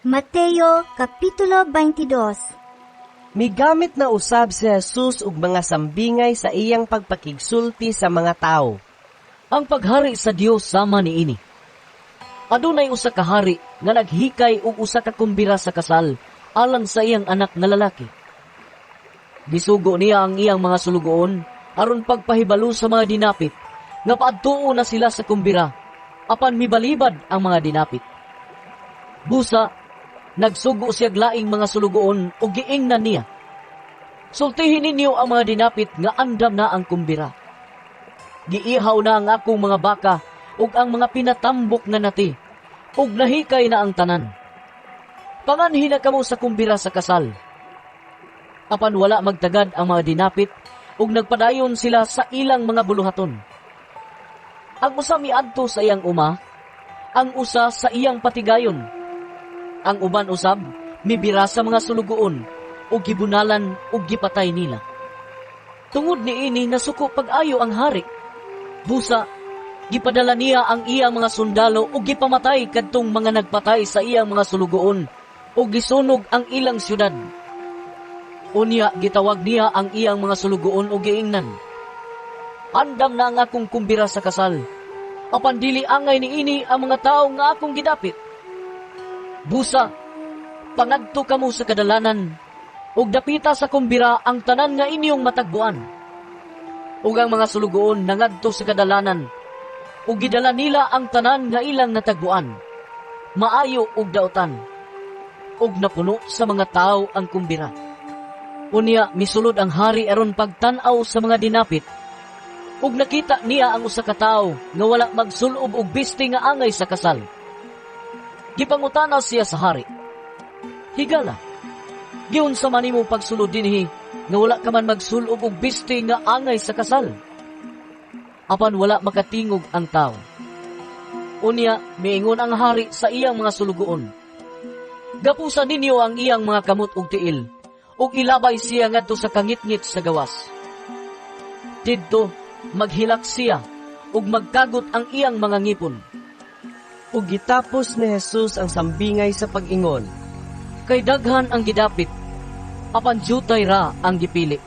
Mateo Kapitulo 22. Migamit na usab si Jesus og mga sambingay sa iyang pagpakigsulti sa mga tao. Ang paghari sa Dios sama niini. Adunay usa ka hari nga naghikay og usa ka kumbira sa kasal alang sa iyang anak nga lalaki. Gisugo niya ang iyang mga sulugoon aron pagpahibalo sa mga dinapit nga paadtuo na sila sa kumbira apan mibalibad ang mga dinapit. Busa, nagsugo siya laing mga sulugoon o giingnan niya. Sultihin ninyo ang mga dinapit nga andam na ang kumbira. Giihaw na ang akong mga baka ug ang mga pinatambok nga nati, ug nahikay na ang tanan. Panganhin na kamo sa kumbira sa kasal. Apan wala magtagad ang mga dinapit, ug nagpadayon sila sa ilang mga buluhaton. Ang usa miadto sa iyang uma, ang usa sa iyang patigayon. Ang uban usab, mibira sa mga sulugoon, ug gibunalan ug gipatay nila. Tungod niini nasuko pag-ayo ang hari. Busa, gipadala niya ang iyang mga sundalo ug gipamatay kadtong mga nagpatay sa iyang mga sulugoon ug gisunog ang ilang syudad. Unya gitawag niya ang iyang mga sulugoon ug giingnan. Andam na ang akong kumbira sa kasal. Apan dili angay niini ang mga tawo nga akong gidapit. Busa, pangadto kamo sa kadalanan ug dapita sa kumbira ang tanan nga inyong matagbuan. Ug ang mga sulugoon nangadto sa kadalanan ug gidala nila ang tanan nga ilang natagbuan. Maayo ug daotan. Ug napuno sa mga tawo ang kumbira. Unya misulod ang hari aron pagtan-aw sa mga dinapit. Ug nakita niya ang usa ka tawo nga wala magsulob og bisti nga angay sa kasal. Gipangutana siya sa hari, "Higala, giunsa man nimo pagsulod dinhi nga wala ka man magsulob og bisti nga angay sa kasal?" Apan wala makatingog ang tawo. Unya miingon ang hari sa iyang mga sulugoon, "Gapusa ninyo ang iyang mga kamot ug tiil, ug ilabay siya ngadto sa kangitngit sa gawas. Didto maghilak siya ug magkagot ang iyang mga ngipon." Ug gitapos ni Jesus ang sambingay sa pag-ingon. Kay daghan ang gidapit, apan jutay ra ang gipili.